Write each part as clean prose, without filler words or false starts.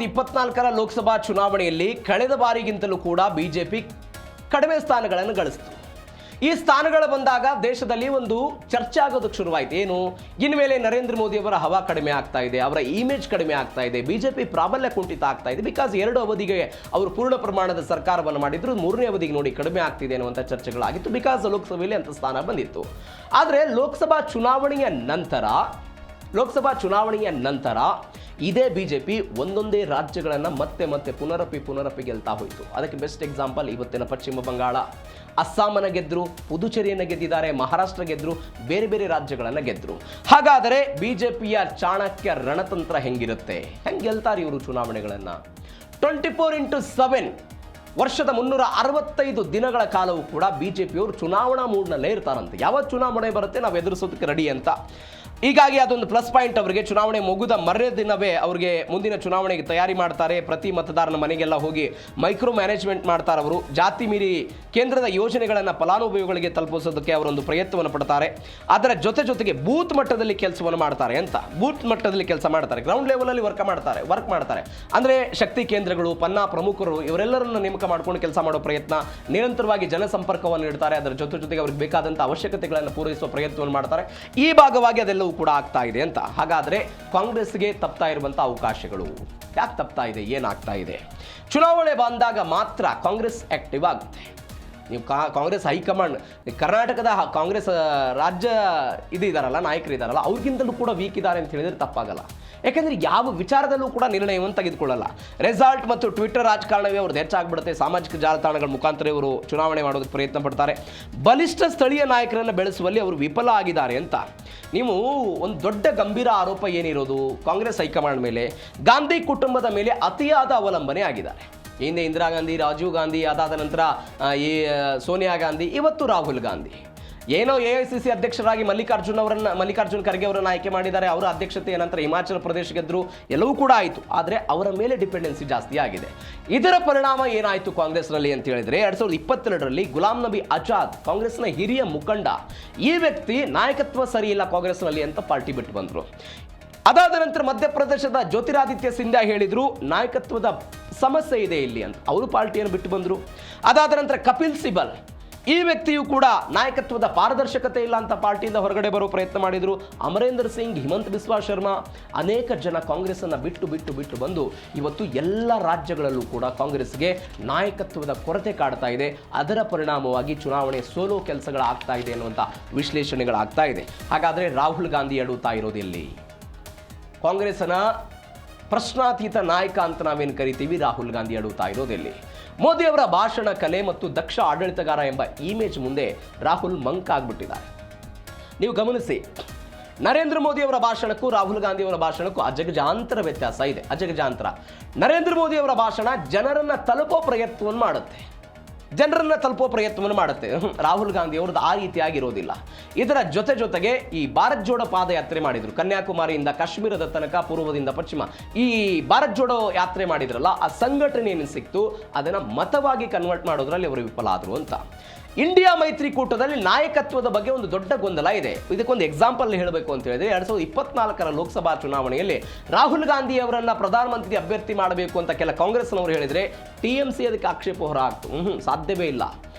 2024ರ ಲೋಕಸಭಾ ಚುನಾವಣೆಯಲ್ಲಿ ಕಳೆದ ಬಾರಿಗಿಂತಲೂ ಕೂಡ ಬಿಜೆಪಿ ಕಡಿಮೆ ಸ್ಥಾನಗಳನ್ನು ಗಳಿಸಿತು. ಈ ಸ್ಥಾನಗಳು ಬಂದಾಗ ದೇಶದಲ್ಲಿ ಒಂದು ಚರ್ಚೆ ಆಗೋದಕ್ಕೆ ಶುರುವಾಯಿತು. ಏನು, ಇನ್ಮೇಲೆ ನರೇಂದ್ರ ಮೋದಿ ಅವರ ಹವಾ ಕಡಿಮೆ ಆಗ್ತಾ ಇದೆ, ಅವರ ಇಮೇಜ್ ಕಡಿಮೆ ಆಗ್ತಾ ಇದೆ, ಬಿಜೆಪಿ ಪ್ರಾಬಲ್ಯ ಕುಂಠಿತ ಆಗ್ತಾ ಇದೆ. ಬಿಕಾಸ್ 2 ಅವಧಿಗೆ ಅವರು ಪೂರ್ಣ ಪ್ರಮಾಣದ ಸರ್ಕಾರವನ್ನು ಮಾಡಿದ್ರು, 3ನೇ ಅವಧಿಗೆ ನೋಡಿ ಕಡಿಮೆ ಆಗ್ತಿದೆ ಅನ್ನುವಂಥ ಚರ್ಚೆಗಳಾಗಿತ್ತು. ಬಿಕಾಸ್ ಲೋಕಸಭೆಯಲ್ಲಿ ಅಂತ ಸ್ಥಾನ ಬಂದಿತ್ತು. ಆದರೆ ಲೋಕಸಭಾ ಚುನಾವಣೆಯ ನಂತರ ಇದೇ ಬಿಜೆಪಿ ಒಂದೊಂದೇ ರಾಜ್ಯಗಳನ್ನು ಮತ್ತೆ ಪುನರಪಿ ಗೆಲ್ತಾ ಹೋಯಿತು. ಅದಕ್ಕೆ ಬೆಸ್ಟ್ ಎಕ್ಸಾಂಪಲ್ ಇವತ್ತಿನ ಪಶ್ಚಿಮ ಬಂಗಾಳ. ಅಸ್ಸಾಮನ್ನು ಗೆದ್ರು, ಪುದುಚೇರಿಯನ್ನು ಗೆದ್ದಿದ್ದಾರೆ, ಮಹಾರಾಷ್ಟ್ರ ಗೆದ್ರು, ಬೇರೆ ಬೇರೆ ರಾಜ್ಯಗಳನ್ನು ಗೆದ್ರು. ಹಾಗಾದರೆ ಬಿಜೆಪಿಯ ಚಾಣಕ್ಯ ರಣತಂತ್ರ ಹೆಂಗಿರುತ್ತೆ, ಹೆಂಗೆ ಗೆಲ್ತಾರೆ ಇವರು ಚುನಾವಣೆಗಳನ್ನು? 24x7 ವರ್ಷದ 365 ದಿನಗಳ ಕಾಲವೂ ಕೂಡ ಬಿಜೆಪಿಯವರು ಚುನಾವಣಾ ಮೂಡ್ನಲ್ಲೇ ಇರ್ತಾರಂತೆ. ಯಾವ ಚುನಾವಣೆ ಬರುತ್ತೆ ನಾವು ಎದುರಿಸೋದಕ್ಕೆ ರೆಡಿ ಅಂತ. ಹೀಗಾಗಿ ಅದೊಂದು ಪ್ಲಸ್ ಪಾಯಿಂಟ್ ಅವರಿಗೆ. ಚುನಾವಣೆ ಮುಗಿದ ಮರೇ ದಿನವೇ ಅವರಿಗೆ ಮುಂದಿನ ಚುನಾವಣೆಗೆ ತಯಾರಿ ಮಾಡ್ತಾರೆ. ಪ್ರತಿ ಮತದಾರನ ಮನೆಗೆಲ್ಲ ಹೋಗಿ ಮೈಕ್ರೋ ಮ್ಯಾನೇಜ್ಮೆಂಟ್ ಮಾಡ್ತಾರೆ. ಅವರು ಜಾತಿ ಮೀರಿ ಕೇಂದ್ರದ ಯೋಜನೆಗಳನ್ನು ಫಲಾನುಭವಿಗಳಿಗೆ ತಲುಪಿಸೋದಕ್ಕೆ ಅವರೊಂದು ಪ್ರಯತ್ನವನ್ನು ಪಡ್ತಾರೆ. ಅದರ ಜೊತೆಗೆ ಬೂತ್ ಮಟ್ಟದಲ್ಲಿ ಕೆಲಸವನ್ನು ಮಾಡ್ತಾರೆ ಅಂತ. ಬೂತ್ ಮಟ್ಟದಲ್ಲಿ ಕೆಲಸ ಮಾಡ್ತಾರೆ, ಗ್ರೌಂಡ್ ಲೆವೆಲಲ್ಲಿ ವರ್ಕ್ ಮಾಡ್ತಾರೆ. ಅಂದರೆ ಶಕ್ತಿ ಕೇಂದ್ರಗಳು, ಪನ್ನಾ ಪ್ರಮುಖರು ಇವರೆಲ್ಲರನ್ನು ನೇಮಕ ಮಾಡ್ಕೊಂಡು ಕೆಲಸ ಮಾಡೋ ಪ್ರಯತ್ನ, ನಿರಂತರವಾಗಿ ಜನಸಂಪರ್ಕವನ್ನು ಇಡ್ತಾರೆ. ಅದರ ಜೊತೆಗೆ ಅವ್ರಿಗೆ ಬೇಕಾದಂಥ ಅವಶ್ಯಕತೆಗಳನ್ನು ಪೂರೈಸುವ ಪ್ರಯತ್ನವನ್ನು ಮಾಡ್ತಾರೆ. ಈ ಭಾಗವಾಗಿ ಅದೆಲ್ಲವೂ ಕೂಡ ಆಗ್ತಾ ಇದೆ ಅಂತ. ಹಾಗಾದರೆ ಕಾಂಗ್ರೆಸ್ಗೆ ತಪ್ತಾ ಇರುವಂಥ ಅವಕಾಶಗಳು ಯಾಕೆ ತಪ್ತಾ ಇದೆ, ಏನಾಗ್ತಾ ಇದೆ? ಚುನಾವಣೆ ಬಂದಾಗ ಮಾತ್ರ ಕಾಂಗ್ರೆಸ್ ಆಕ್ಟಿವ್ ಆಗುತ್ತೆ. ನೀವು ಕಾಂಗ್ರೆಸ್ ಹೈಕಮಾಂಡ್, ಕರ್ನಾಟಕದ ಕಾಂಗ್ರೆಸ್ ರಾಜ್ಯ ನಾಯಕರು ಇದ್ದಾರಲ್ಲ, ಅವ್ರಿಗಿಂತಲೂ ಕೂಡ ವೀಕ್ ಇದ್ದಾರೆ ಅಂತ ಹೇಳಿದ್ರೆ ತಪ್ಪಾಗಲ್ಲ. ಯಾಕೆಂದರೆ ಯಾವ ವಿಚಾರದಲ್ಲೂ ಕೂಡ ನಿರ್ಣಯವನ್ನು ತೆಗೆದುಕೊಳ್ಳಲ್ಲ. ರೆಸಾಲ್ಟ್ ಮತ್ತು ಟ್ವಿಟರ್ ರಾಜಕಾರಣವೇ ಅವ್ರದ್ದು ಹೆಚ್ಚಾಗ್ಬಿಡುತ್ತೆ. ಸಾಮಾಜಿಕ ಜಾಲತಾಣಗಳ ಮುಖಾಂತರ ಇವರು ಚುನಾವಣೆ ಮಾಡೋದಕ್ಕೆ ಪ್ರಯತ್ನ ಪಡ್ತಾರೆ. ಬಲಿಷ್ಠ ಸ್ಥಳೀಯ ನಾಯಕರನ್ನು ಬೆಳೆಸುವಲ್ಲಿ ಅವರು ವಿಫಲ ಆಗಿದ್ದಾರೆ ಅಂತ. ನೀವು ಒಂದು ದೊಡ್ಡ ಗಂಭೀರ ಆರೋಪ ಏನಿರೋದು ಕಾಂಗ್ರೆಸ್ ಹೈಕಮಾಂಡ್ ಮೇಲೆ, ಗಾಂಧಿ ಕುಟುಂಬದ ಮೇಲೆ ಅತಿಯಾದ ಅವಲಂಬನೆ ಆಗಿದ್ದಾರೆ. ಹಿಂದೆ ಇಂದಿರಾ ಗಾಂಧಿ, ರಾಜೀವ್ ಗಾಂಧಿ, ಅದಾದ ನಂತರ ಈ ಸೋನಿಯಾ ಗಾಂಧಿ, ಇವತ್ತು ರಾಹುಲ್ ಗಾಂಧಿ. ಏನೋ AICC ಅಧ್ಯಕ್ಷರಾಗಿ ಮಲ್ಲಿಕಾರ್ಜುನ್ ಖರ್ಗೆ ಅವರನ್ನು ಆಯ್ಕೆ ಮಾಡಿದ್ದಾರೆ. ಅವರ ಅಧ್ಯಕ್ಷತೆಯ ನಂತರ ಹಿಮಾಚಲ ಪ್ರದೇಶ ಗೆದ್ದರು, ಎಲ್ಲವೂ ಕೂಡ ಆಯಿತು. ಆದರೆ ಅವರ ಮೇಲೆ ಡಿಪೆಂಡೆನ್ಸಿ ಜಾಸ್ತಿ ಆಗಿದೆ. ಇದರ ಪರಿಣಾಮ ಏನಾಯಿತು ಕಾಂಗ್ರೆಸ್ನಲ್ಲಿ ಅಂತ ಹೇಳಿದರೆ 2022ರಲ್ಲಿ ಗುಲಾಂ ನಬಿ ಆಜಾದ್, ಕಾಂಗ್ರೆಸ್ನ ಹಿರಿಯ ಮುಖಂಡ, ಈ ವ್ಯಕ್ತಿ ನಾಯಕತ್ವ ಸರಿ ಇಲ್ಲ ಕಾಂಗ್ರೆಸ್ನಲ್ಲಿ ಅಂತ ಪಾರ್ಟಿ ಬಿಟ್ಟು ಬಂದರು. ಅದಾದ ನಂತರ ಮಧ್ಯಪ್ರದೇಶದ ಜ್ಯೋತಿರಾದಿತ್ಯ ಸಿಂಧ್ಯಾ ಹೇಳಿದ್ರು ನಾಯಕತ್ವದ ಸಮಸ್ಯೆ ಇದೆ ಇಲ್ಲಿ ಅಂತ, ಅವರು ಪಾರ್ಟಿಯನ್ನು ಬಿಟ್ಟು ಬಂದರು. ಅದಾದ ನಂತರ ಕಪಿಲ್ ಸಿಬಲ್, ಈ ವ್ಯಕ್ತಿಯು ಕೂಡ ನಾಯಕತ್ವದ ಪಾರದರ್ಶಕತೆ ಇಲ್ಲ ಅಂತ ಪಾರ್ಟಿಯಿಂದ ಹೊರಗಡೆ ಬರೋ ಪ್ರಯತ್ನ ಮಾಡಿದರು. ಅಮರೇಂದ್ರ ಸಿಂಗ್, ಹಿಮಂತ್ ಬಿಸ್ವಾ ಶರ್ಮಾ, ಅನೇಕ ಜನ ಕಾಂಗ್ರೆಸ್ಸನ್ನು ಬಿಟ್ಟು ಬಂದು ಇವತ್ತು ಎಲ್ಲ ರಾಜ್ಯಗಳಲ್ಲೂ ಕೂಡ ಕಾಂಗ್ರೆಸ್ಗೆ ನಾಯಕತ್ವದ ಕೊರತೆ ಕಾಡ್ತಾ ಇದೆ. ಅದರ ಪರಿಣಾಮವಾಗಿ ಚುನಾವಣೆ ಸೋಲೋ ಕೆಲಸಗಳಾಗ್ತಾ ಇದೆ ಅನ್ನುವಂಥ ವಿಶ್ಲೇಷಣೆಗಳಾಗ್ತಾ ಇದೆ. ಹಾಗಾದರೆ ರಾಹುಲ್ ಗಾಂಧಿ ಎಡುತ್ತಾ ಇರೋದಿಲ್ಲಿ ಕಾಂಗ್ರೆಸ್ನ ಪ್ರಶ್ನಾತೀತ ನಾಯಕ ಅಂತ ನಾವೇನು ಕರಿತೀವಿ, ರಾಹುಲ್ ಗಾಂಧಿ ಎಡುತ್ತಾ ಇರೋದಿಲ್ಲಿ ಮೋದಿ ಅವರ ಭಾಷಣ ಕಲೆ ಮತ್ತು ದಕ್ಷ ಆಡಳಿತಗಾರ ಎಂಬ ಇಮೇಜ್ ಮುಂದೆ ರಾಹುಲ್ ಮಂಕ್ ಆಗ್ಬಿಟ್ಟಿದ್ದಾರೆ. ನೀವು ಗಮನಿಸಿ, ನರೇಂದ್ರ ಮೋದಿ ಅವರ ಭಾಷಣಕ್ಕೂ ರಾಹುಲ್ ಗಾಂಧಿ ಅವರ ಭಾಷಣಕ್ಕೂ ಅಜಗಜಾಂತರ ವ್ಯತ್ಯಾಸ ಇದೆ. ನರೇಂದ್ರ ಮೋದಿ ಅವರ ಭಾಷಣ ಜನರನ್ನು ತಲುಪೋ ಪ್ರಯತ್ನವನ್ನು ಮಾಡುತ್ತೆ. ರಾಹುಲ್ ಗಾಂಧಿ ಅವ್ರದ್ದು ಆ ರೀತಿಯಾಗಿರೋದಿಲ್ಲ. ಇದರ ಜೊತೆಗೆ ಈ ಭಾರತ್ ಜೋಡೋ ಪಾದಯಾತ್ರೆ ಮಾಡಿದ್ರು. ಕನ್ಯಾಕುಮಾರಿಯಿಂದ ಕಾಶ್ಮೀರದ ತನಕ, ಪೂರ್ವದಿಂದ ಪಶ್ಚಿಮ ಈ ಭಾರತ್ ಜೋಡೋ ಯಾತ್ರೆ ಮಾಡಿದ್ರಲ್ಲ, ಆ ಸಂಘಟನೆ ಏನು ಸಿಕ್ತು ಅದನ್ನು ಮತವಾಗಿ ಕನ್ವರ್ಟ್ ಮಾಡೋದ್ರಲ್ಲಿ ಅವರು ವಿಫಲ ಆದರು ಅಂತ. ಇಂಡಿಯಾ ಮೈತ್ರಿಕೂಟದಲ್ಲಿ ನಾಯಕತ್ವದ ಬಗ್ಗೆ ಒಂದು ದೊಡ್ಡ ಗೊಂದಲ ಇದೆ. ಇದಕ್ಕೊಂದು ಎಕ್ಸಾಂಪಲ್ ಹೇಳಬೇಕು ಅಂತ ಹೇಳಿದ್ರೆ 2024ರ ಲೋಕಸಭಾ ಚುನಾವಣೆಯಲ್ಲಿ ರಾಹುಲ್ ಗಾಂಧಿ ಅವರನ್ನ ಪ್ರಧಾನಮಂತ್ರಿ ಅಭ್ಯರ್ಥಿ ಮಾಡಬೇಕು ಅಂತ ಕೆಲ ಕಾಂಗ್ರೆಸ್ನವರು ಹೇಳಿದ್ರೆ TMC ಅದಕ್ಕೆ ಆಕ್ಷೇಪ ಹೊರಹಾಕ್ತು. ಸಾಧ್ಯವೇ ಇಲ್ಲ,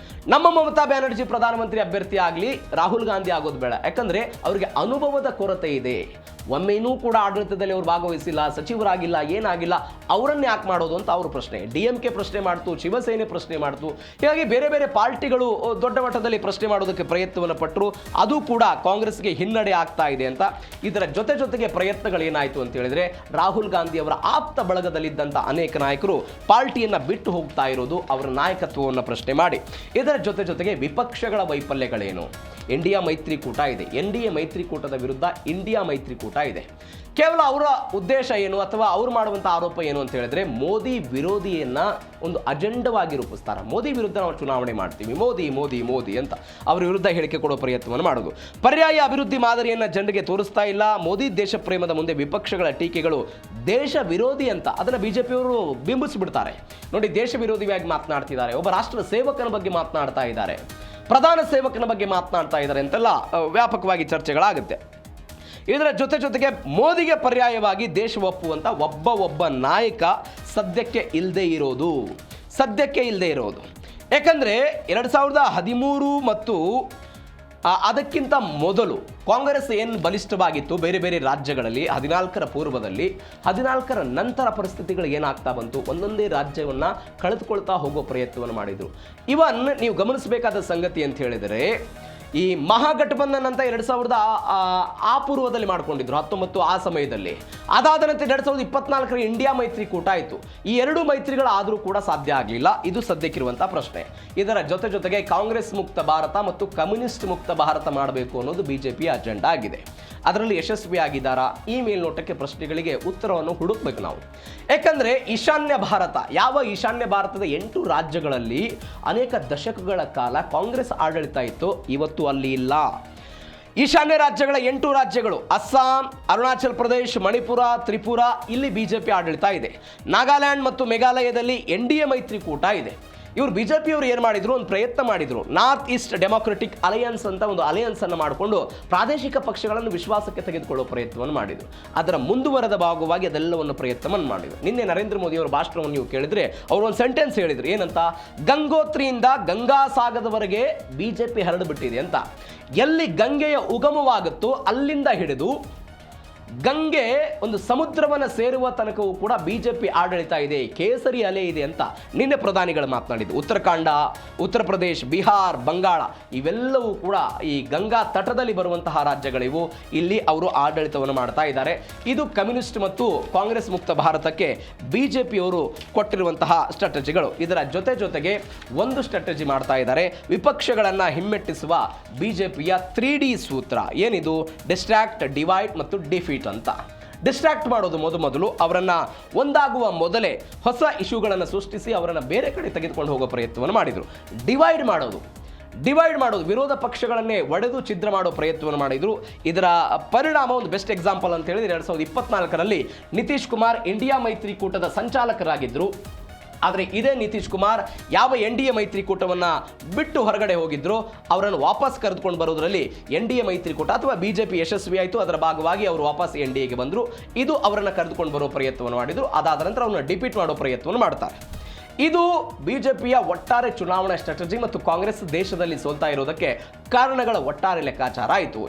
ನಮ್ಮ ಮಮತಾ ಬ್ಯಾನರ್ಜಿ ಪ್ರಧಾನಮಂತ್ರಿ ಅಭ್ಯರ್ಥಿ ಆಗಲಿ, ರಾಹುಲ್ ಗಾಂಧಿ ಆಗೋದು ಬೇಡ. ಯಾಕಂದ್ರೆ ಅವರಿಗೆ ಅನುಭವದ ಕೊರತೆ ಇದೆ. ಒಮ್ಮೆನೂ ಕೂಡ ಆಡಳಿತದಲ್ಲಿ ಅವರು ಭಾಗವಹಿಸಿಲ್ಲ, ಸಚಿವರಾಗಿಲ್ಲ, ಏನಾಗಿಲ್ಲ, ಅವರನ್ನು ಯಾಕೆ ಮಾಡೋದು ಅಂತ ಅವ್ರ ಪ್ರಶ್ನೆ. DMK ಪ್ರಶ್ನೆ ಮಾಡ್ತು, ಶಿವಸೇನೆ ಪ್ರಶ್ನೆ ಮಾಡ್ತು. ಹೀಗಾಗಿ ಬೇರೆ ಬೇರೆ ಪಾರ್ಟಿಗಳು ದೊಡ್ಡ ಮಟ್ಟದಲ್ಲಿ ಪ್ರಶ್ನೆ ಮಾಡೋದಕ್ಕೆ ಪ್ರಯತ್ನವನ್ನು ಪಟ್ಟರು. ಅದು ಕೂಡ ಕಾಂಗ್ರೆಸ್ಗೆ ಹಿನ್ನಡೆ ಆಗ್ತಾ ಇದೆ ಅಂತ. ಇದರ ಜೊತೆಗೆ ಪ್ರಯತ್ನಗಳು ಏನಾಯಿತು ಅಂತ ಹೇಳಿದ್ರೆ ರಾಹುಲ್ ಗಾಂಧಿ ಅವರ ಆಪ್ತ ಬಳಗದಲ್ಲಿದ್ದಂಥ ಅನೇಕ ನಾಯಕರು ಪಾರ್ಟಿಯನ್ನು ಬಿಟ್ಟು ಹೋಗ್ತಾ ಇರೋದು ಅವರ ನಾಯಕತ್ವವನ್ನು ಪ್ರಶ್ನೆ ಮಾಡಿ. ಇದರ ಜೊತೆಗೆ ವಿಪಕ್ಷಗಳ ವೈಫಲ್ಯಗಳೇನು? ಇಂಡಿಯಾ ಮೈತ್ರಿಕೂಟ ಇದೆ, NDA ಮೈತ್ರಿಕೂಟದ ವಿರುದ್ಧ ಇಂಡಿಯಾ ಮೈತ್ರಿಕೂಟ ಇದೆ. ಕೇವಲ ಅವರ ಉದ್ದೇಶ ಏನು ಅಥವಾ ಅವರು ಮಾಡುವಂಥ ಆರೋಪ ಏನು ಅಂತ ಹೇಳಿದ್ರೆ ಮೋದಿ ವಿರೋಧಿಯನ್ನ ಒಂದು ಅಜೆಂಡವಾಗಿ ರೂಪಿಸ್ತಾರೆ. ಮೋದಿ ವಿರುದ್ಧ ನಾವು ಚುನಾವಣೆ ಮಾಡ್ತೀವಿ, ಮೋದಿ ಅಂತ ಅವರ ವಿರುದ್ಧ ಹೇಳಿಕೆ ಕೊಡೋ ಪ್ರಯತ್ನವನ್ನು ಮಾಡೋದು. ಪರ್ಯಾಯ ಅಭಿವೃದ್ಧಿ ಮಾದರಿಯನ್ನು ಜನರಿಗೆ ತೋರಿಸ್ತಾ ಇಲ್ಲ. ಮೋದಿ ದೇಶ ಪ್ರೇಮದ ಮುಂದೆ ವಿಪಕ್ಷಗಳ ಟೀಕೆಗಳು ದೇಶ ವಿರೋಧಿ ಅಂತ ಅದನ್ನು ಬಿಜೆಪಿಯವರು ಬಿಂಬಿಸಿಬಿಡ್ತಾರೆ. ನೋಡಿ, ದೇಶ ವಿರೋಧಿಯಾಗಿ ಮಾತನಾಡ್ತಿದ್ದಾರೆ, ಒಬ್ಬ ರಾಷ್ಟ್ರ ಸೇವಕನ ಬಗ್ಗೆ ಮಾತನಾಡ್ತಾ ಇದ್ದಾರೆ, ಪ್ರಧಾನ ಸೇವಕನ ಬಗ್ಗೆ ಮಾತನಾಡ್ತಾ ಇದ್ದಾರೆ ಅಂತೆಲ್ಲ ವ್ಯಾಪಕವಾಗಿ ಚರ್ಚೆಗಳಾಗುತ್ತೆ. ಇದರ ಜೊತೆಗೆ ಮೋದಿಗೆ ಪರ್ಯಾಯವಾಗಿ ದೇಶ ಒಪ್ಪುವಂಥ ಒಬ್ಬ ನಾಯಕ ಸದ್ಯಕ್ಕೆ ಇಲ್ಲದೆ ಇರೋದು. ಯಾಕಂದರೆ 2013 ಮತ್ತು ಅದಕ್ಕಿಂತ ಮೊದಲು ಕಾಂಗ್ರೆಸ್ ಏನು ಬಲಿಷ್ಠವಾಗಿತ್ತು ಬೇರೆ ಬೇರೆ ರಾಜ್ಯಗಳಲ್ಲಿ 14ರ ಪೂರ್ವದಲ್ಲಿ, 14ರ ನಂತರ ಪರಿಸ್ಥಿತಿಗಳು ಏನಾಗ್ತಾ ಬಂತು, ಒಂದೊಂದೇ ರಾಜ್ಯವನ್ನು ಕಳೆದುಕೊಳ್ತಾ ಹೋಗೋ ಪ್ರಯತ್ನವನ್ನು ಮಾಡಿದರು. ಇವನ್ ನೀವು ಗಮನಿಸಬೇಕಾದ ಸಂಗತಿ ಅಂತ ಹೇಳಿದರೆ, ಈ ಮಹಾಗಠಬಂಧನ್ ಅಂತ 2000 ಆ ಪೂರ್ವದಲ್ಲಿ ಮಾಡ್ಕೊಂಡಿದ್ರು 19 ಆ ಸಮಯದಲ್ಲಿ. ಅದಾದ ನಂತರ 2024ರ ಇಂಡಿಯಾ ಮೈತ್ರಿಕೂಟ ಆಯಿತು. ಈ ಎರಡು ಮೈತ್ರಿಗಳಾದರೂ ಕೂಡ ಸಾಧ್ಯ ಆಗಲಿಲ್ಲ. ಇದು ಸದ್ಯಕ್ಕಿರುವಂಥ ಪ್ರಶ್ನೆ. ಇದರ ಜೊತೆಗೆ ಕಾಂಗ್ರೆಸ್ ಮುಕ್ತ ಭಾರತ ಮತ್ತು ಕಮ್ಯುನಿಸ್ಟ್ ಮುಕ್ತ ಭಾರತ ಮಾಡಬೇಕು ಅನ್ನೋದು ಬಿಜೆಪಿಯ ಅಜೆಂಡಾ ಆಗಿದೆ. ಅದರಲ್ಲಿ ಯಶಸ್ವಿಯಾಗಿದ್ದಾರಾ? ಈ ಮೇಲ್ನೋಟಕ್ಕೆ ಪ್ರಶ್ನೆಗಳಿಗೆ ಉತ್ತರವನ್ನು ಹುಡುಕಬೇಕು ನಾವು. ಯಾಕಂದರೆ ಯಾವ ಈಶಾನ್ಯ ಭಾರತದ 8 ರಾಜ್ಯಗಳಲ್ಲಿ ಅನೇಕ ದಶಕಗಳ ಕಾಲ ಕಾಂಗ್ರೆಸ್ ಆಡಳಿತ ಇತ್ತು, ಇವತ್ತು ಅಲ್ಲಿ ಇಲ್ಲ. ಈಶಾನ್ಯ ರಾಜ್ಯಗಳ 8 ರಾಜ್ಯಗಳು ಅಸ್ಸಾಂ, ಅರುಣಾಚಲ್ ಪ್ರದೇಶ್, ಮಣಿಪುರ, ತ್ರಿಪುರ, ಇಲ್ಲಿ ಬಿಜೆಪಿ ಆಡಳಿತ ಇದೆ. ನಾಗಾಲ್ಯಾಂಡ್ ಮತ್ತು ಮೇಘಾಲಯದಲ್ಲಿ NDA ಮೈತ್ರಿಕೂಟ ಇದೆ. ಇವರು ಬಿಜೆಪಿಯವರು ಏನು ಮಾಡಿದ್ರು, ಒಂದು ಪ್ರಯತ್ನ ಮಾಡಿದರು. ನಾರ್ತ್ ಈಸ್ಟ್ ಡೆಮೊಕ್ರೆಟಿಕ್ ಅಲಯನ್ಸ್ ಅಂತ ಒಂದು ಅಲಯನ್ಸನ್ನು ಮಾಡಿಕೊಂಡು ಪ್ರಾದೇಶಿಕ ಪಕ್ಷಗಳನ್ನು ವಿಶ್ವಾಸಕ್ಕೆ ತೆಗೆದುಕೊಳ್ಳುವ ಪ್ರಯತ್ನವನ್ನು ಮಾಡಿದರು. ಅದರ ಮುಂದುವರೆದ ಭಾಗವಾಗಿ ಅದೆಲ್ಲವನ್ನು ಪ್ರಯತ್ನವನ್ನು ಮಾಡಿದರು. ನಿನ್ನೆ ನರೇಂದ್ರ ಮೋದಿ ಅವರ ಭಾಷಣವನ್ನು ನೀವು ಕೇಳಿದರೆ ಅವರು ಒಂದು ಸೆಂಟೆನ್ಸ್ ಹೇಳಿದರು. ಏನಂತ? ಗಂಗೋತ್ರಿಯಿಂದ ಗಂಗಾಸಾಗರದವರೆಗೆ ಬಿಜೆಪಿ ಹರಡಿಬಿಟ್ಟಿದೆ ಅಂತ. ಎಲ್ಲಿ ಗಂಗೆಯ ಉಗಮವಾಗುತ್ತೋ ಅಲ್ಲಿಂದ ಹಿಡಿದು ಗಂಗೆ ಒಂದು ಸಮುದ್ರವನ್ನು ಸೇರುವ ತನಕವೂ ಕೂಡ ಬಿಜೆಪಿ ಆಡಳಿತ ಇದೆ, ಕೇಸರಿ ಅಲೆ ಇದೆ ಅಂತ ನಿನ್ನೆ ಪ್ರಧಾನಿಗಳು ಮಾತನಾಡಿದ್ದು. ಉತ್ತರಾಖಂಡ, ಉತ್ತರ ಪ್ರದೇಶ್, ಬಿಹಾರ್, ಬಂಗಾಳ ಇವೆಲ್ಲವೂ ಕೂಡ ಈ ಗಂಗಾ ತಟದಲ್ಲಿ ಬರುವಂತಹ ರಾಜ್ಯಗಳಿವು. ಇಲ್ಲಿ ಅವರು ಆಡಳಿತವನ್ನು ಮಾಡ್ತಾ ಇದ್ದಾರೆ. ಇದು ಕಮ್ಯುನಿಸ್ಟ್ ಮತ್ತು ಕಾಂಗ್ರೆಸ್ ಮುಕ್ತ ಭಾರತಕ್ಕೆ ಬಿಜೆಪಿಯವರು ಕೊಟ್ಟಿರುವಂತಹ ಸ್ಟ್ರಾಟಜಿಗಳು. ಇದರ ಜೊತೆಗೆ ಒಂದು ಸ್ಟ್ರಾಟಜಿ ಮಾಡ್ತಾ ಇದ್ದಾರೆ, ವಿಪಕ್ಷಗಳನ್ನು ಹಿಮ್ಮೆಟ್ಟಿಸುವ ಬಿಜೆಪಿಯ 3D ಸೂತ್ರ. ಏನಿದು? ಡಿಸ್ಟ್ರಾಕ್ಟ್, ಡಿವೈಡ್ ಮತ್ತು ಡಿಫೀಟ್ ಅಂತ. ಡಿಸ್ಟ್ರಾಕ್ಟ್ ಮಾಡೋದು ಮೊದಲು ಅವರನ್ನು ಒಂದಾಗುವ ಮೊದಲೇ ಹೊಸ ಇಶ್ಯೂಗಳನ್ನು ಸೃಷ್ಟಿಸಿ ಅವರನ್ನು ಬೇರೆ ಕಡೆ ತೆಗೆದುಕೊಂಡು ಹೋಗೋ ಪ್ರಯತ್ನವನ್ನು ಮಾಡಿದರು. ಡಿವೈಡ್ ಮಾಡೋದು ವಿರೋಧ ಪಕ್ಷಗಳನ್ನೇ ಒಡೆದು ಛಿದ್ರ ಮಾಡೋ ಪ್ರಯತ್ನವನ್ನು ಮಾಡಿದರು. ಇದರ ಪರಿಣಾಮ ಒಂದು ಬೆಸ್ಟ್ ಎಕ್ಸಾಂಪಲ್ ಅಂತ ಹೇಳಿದ್ರೆ 2024ರಲ್ಲಿ ನಿತೀಶ್ ಕುಮಾರ್ ಇಂಡಿಯಾ ಮೈತ್ರಿಕೂಟದ ಸಂಚಾಲಕರಾಗಿದ್ದರು. ಆದರೆ ಇದೇ ನಿತೀಶ್ ಕುಮಾರ್ ಯಾವ NDA ಮೈತ್ರಿಕೂಟವನ್ನು ಬಿಟ್ಟು ಹೊರಗಡೆ ಹೋಗಿದ್ರು ಅವರನ್ನು ವಾಪಸ್ ಕರೆದುಕೊಂಡು ಬರೋದರಲ್ಲಿ NDA ಮೈತ್ರಿಕೂಟ ಅಥವಾ ಬಿಜೆಪಿ ಯಶಸ್ವಿ ಆಯಿತು. ಅದರ ಭಾಗವಾಗಿ ಅವರು ವಾಪಸ್ NDAಗೆ ಬಂದರು. ಇದು ಅವರನ್ನು ಕರೆದುಕೊಂಡು ಬರೋ ಪ್ರಯತ್ನವನ್ನು ಮಾಡಿದರು. ಅದಾದ ನಂತರ ಅವರನ್ನು ಡಿಫೀಟ್ ಮಾಡೋ ಪ್ರಯತ್ನವನ್ನು ಮಾಡ್ತಾರೆ. ಇದು ಬಿಜೆಪಿಯ ಒಟ್ಟಾರೆ ಚುನಾವಣಾ ಸ್ಟ್ರಾಟಜಿ ಮತ್ತು ಕಾಂಗ್ರೆಸ್ ದೇಶದಲ್ಲಿ ಸೋಲ್ತಾ ಇರೋದಕ್ಕೆ ಕಾರಣಗಳ ಒಟ್ಟಾರೆ ಲೆಕ್ಕಾಚಾರ ಆಯಿತು.